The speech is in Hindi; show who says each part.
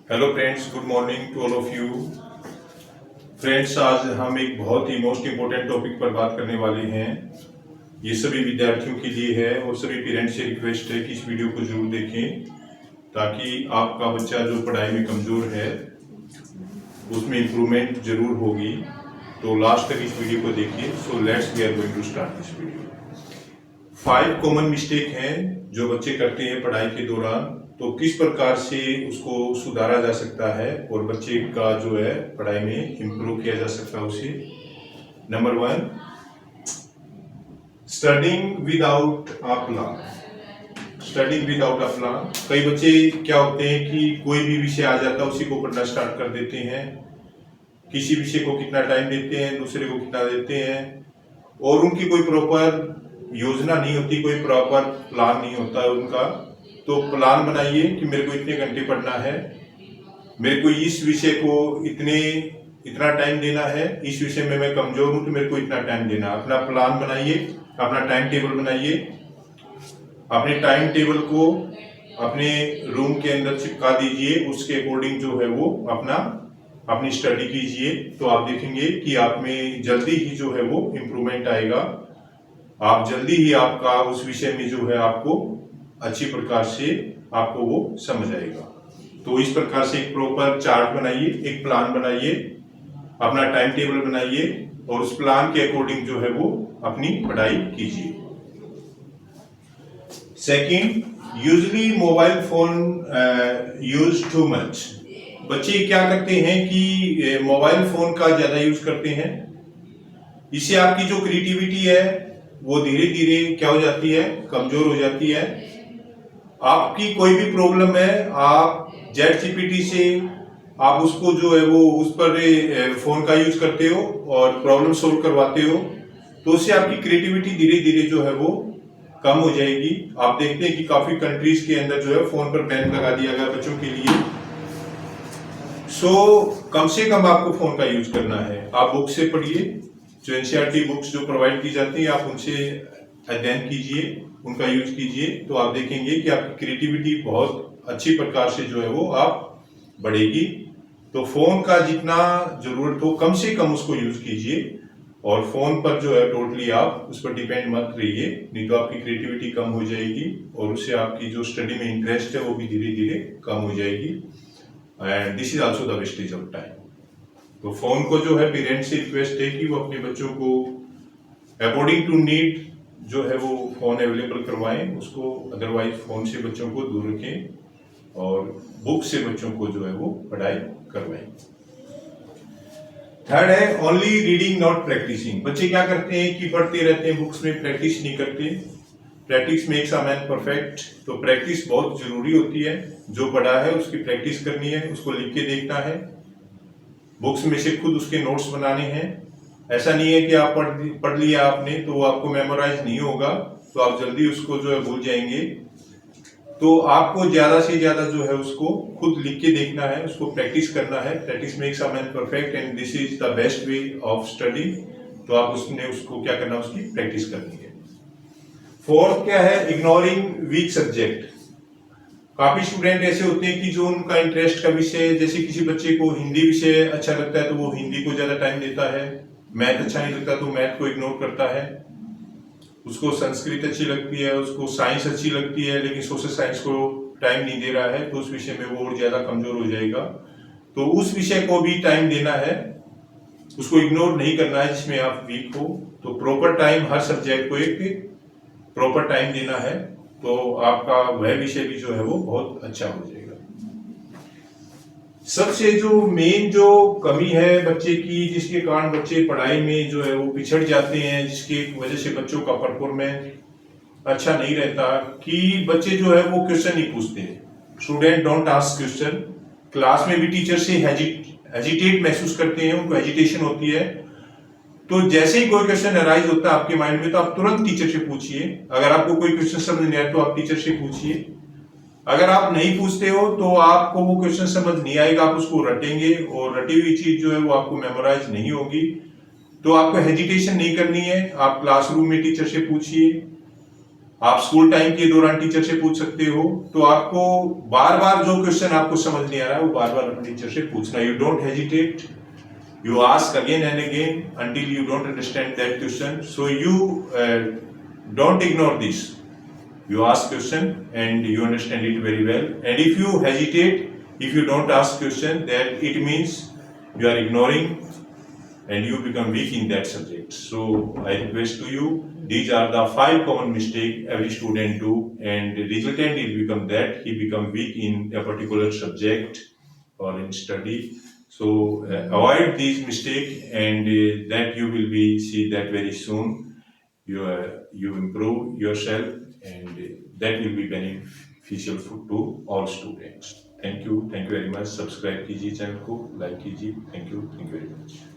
Speaker 1: Hello friends, good morning to all of you. Friends, आज हम एक बहुत ही मोस्ट इम्पोर्टेंट टॉपिक पर बात करने वाले हैं। ये सभी विद्यार्थियों के लिए है और सभी पेरेंट्स से रिक्वेस्ट है कि इस वीडियो को जरूर देखें ताकि आपका बच्चा जो पढ़ाई में कमज़ोर है उसमें इम्प्रूवमेंट जरूर होगी। तो लास्ट तक इस वीडियो को देखिए। So let's we are going to start this video. 5 common mistake हैं जो बच्चे करते हैं पढ़ाई के दौरान, तो किस प्रकार से उसको सुधारा जा सकता है और बच्चे का जो है पढ़ाई में इम्प्रूव किया जा सकता है उसे। Number 1, studying without a plan. Studying without a plan, कई बच्चे क्या होते हैं कि कोई भी विषय आ जाता है उसी को पढ़ना स्टार्ट कर देते हैं। किसी विषय को कितना टाइम देते हैं, दूसरे को कितना देते हैं, और उनकी कोई प्रॉपर योजना नहीं होती, कोई प्रॉपर प्लान नहीं होता है उनका। तो प्लान बनाइए कि मेरे को इतने घंटे पढ़ना है, मेरे को इस विषय को इतना टाइम देना है, इस विषय में मैं कमजोर हूं तो मेरे को इतना टाइम देना। अपना प्लान बनाइए, अपना टाइम टेबल बनाइए। अपने टाइम टेबल को अपने रूम के अंदर चिपका दीजिए, उसके अकॉर्डिंग जो है वो अपनी स्टडी कीजिए। तो आप देखेंगे कि आप में जल्दी ही जो है वो इम्प्रूवमेंट आएगा। आप जल्दी ही आपका उस विषय में जो है आपको अच्छी प्रकार से आपको वो समझ आएगा। तो इस प्रकार से एक प्रॉपर चार्ट बनाइए, एक प्लान बनाइए, अपना टाइम टेबल बनाइए और उस प्लान के अकॉर्डिंग जो है वो अपनी पढ़ाई कीजिए। Second, usually mobile phone use too much. बच्चे क्या करते हैं कि मोबाइल फोन का ज्यादा यूज करते हैं। इससे आपकी जो क्रिएटिविटी है वो धीरे धीरे क्या हो जाती है, कमजोर हो जाती है। आपकी कोई भी प्रॉब्लम है, आप ChatGPT से आप उसको जो है वो उस पर फोन का यूज करते हो और प्रॉब्लम सोल्व करवाते हो, तो उससे आपकी क्रिएटिविटी धीरे धीरे जो है वो कम हो जाएगी। आप देखते हैं कि काफी कंट्रीज के अंदर जो है फोन पर बैन लगा दिया गया बच्चों के लिए। कम से कम आपको फोन का यूज करना है। आप बुक से पढ़िए, जो NCERT बुक्स जो प्रोवाइड की जाती है आप उनसे अध्ययन कीजिए, उनका यूज कीजिए। तो आप देखेंगे कि आपकी क्रिएटिविटी बहुत अच्छी प्रकार से जो है वो आप बढ़ेगी। तो फोन का जितना जरूरत हो कम से कम उसको यूज कीजिए और फोन पर जो है टोटली आप उस पर डिपेंड मत रहिए, नहीं तो आपकी क्रिएटिविटी कम हो जाएगी और उससे आपकी जो स्टडी में इंटरेस्ट है वो भी धीरे धीरे कम हो जाएगी। And this is also the wastage of time. तो फोन को जो है पेरेंट्स से रिक्वेस्ट है कि वो अपने बच्चों को अकॉर्डिंग टू नीड जो है वो फोन अवेलेबल करवाएं उसको, अदरवाइज फोन से बच्चों को दूर रखें और बुक से बच्चों को जो है वो पढ़ाई करवाएं। थर्ड है ओनली रीडिंग नॉट प्रैक्टिसिंग। बच्चे क्या करते हैं कि पढ़ते रहते हैं, बुक्स में प्रैक्टिस नहीं करते। Practice makes a man perfect. तो प्रैक्टिस बहुत जरूरी होती है। जो पढ़ा है उसकी प्रैक्टिस करनी है, उसको लिख के देखना है, बुक्स में से खुद उसके नोट्स बनाने हैं। ऐसा नहीं है कि आप पढ़ लिया आपने तो आपको मेमोराइज नहीं होगा, तो आप जल्दी उसको जो है भूल जाएंगे। तो आपको ज्यादा से ज्यादा जो है उसको खुद लिख के देखना है, उसको प्रैक्टिस करना है। Practice makes a man perfect and this is the best way of study. तो आप उसको क्या करना, उसकी प्रैक्टिस करनी है। फोर्थ क्या है, इग्नोरिंग वीक सब्जेक्ट। काफी स्टूडेंट ऐसे होते हैं कि जो उनका इंटरेस्ट का विषय, जैसे किसी बच्चे को हिंदी विषय अच्छा लगता है तो वो हिंदी को ज्यादा टाइम देता है, मैथ अच्छा नहीं लगता तो मैथ को इग्नोर करता है, उसको संस्कृत अच्छी लगती है, उसको साइंस अच्छी लगती है लेकिन सोशल साइंस को टाइम नहीं दे रहा है, तो उस विषय में वो और ज्यादा कमजोर हो जाएगा। तो उस विषय को भी टाइम देना है, उसको इग्नोर नहीं करना है जिसमें आप वीक हो। तो प्रॉपर टाइम, हर सब्जेक्ट को एक प्रॉपर टाइम देना है, तो आपका वह विषय भी जो है वो बहुत अच्छा हो जाएगा। सबसे जो मेन जो कमी है बच्चे की, जिसके कारण बच्चे पढ़ाई में जो है वो पिछड़ जाते हैं, जिसकी वजह से बच्चों का परफॉर्मेंस अच्छा नहीं रहता, कि बच्चे जो है वो क्वेश्चन नहीं पूछते। Student don't ask question. Class में भी टीचर से हेजिटेट महसूस करते हैं, उनको हेजिटेशन होती है। तो जैसे ही कोई क्वेश्चन अराइज होता है आपके माइंड में, तो आप तुरंत टीचर से पूछिए। अगर आपको कोई क्वेश्चन समझ नहीं आया तो आप टीचर से पूछिए। अगर आप नहीं पूछते हो तो आपको वो क्वेश्चन समझ नहीं आएगा, आप उसको रटेंगे और रटी हुई चीज जो है वो आपको मेमोराइज नहीं होगी। तो आपको हेजिटेशन नहीं करनी है, आप क्लासरूम में टीचर से पूछिए। आप स्कूल टाइम के दौरान टीचर से पूछ सकते हो। तो आपको बार बार जो क्वेश्चन आपको समझ नहीं आ रहा है वो बार बार अपने टीचर से पूछना। You don't hesitate, you ask again and again until you don't understand that question. So you don't ignore this. You ask question and you understand it very well. And if you hesitate, if you don't ask question, that it means you are ignoring and you become weak in that subject. So I request to you, these are the 5 common mistakes every student do, and the resultant will become that he become weak in a particular subject or in study. So avoid these mistakes, and that you will be see that very soon. You improve yourself, and that will be beneficial to all students. Thank you very much. Subscribe कीजिए चैनल को, लाइक कीजिए. Thank you very much.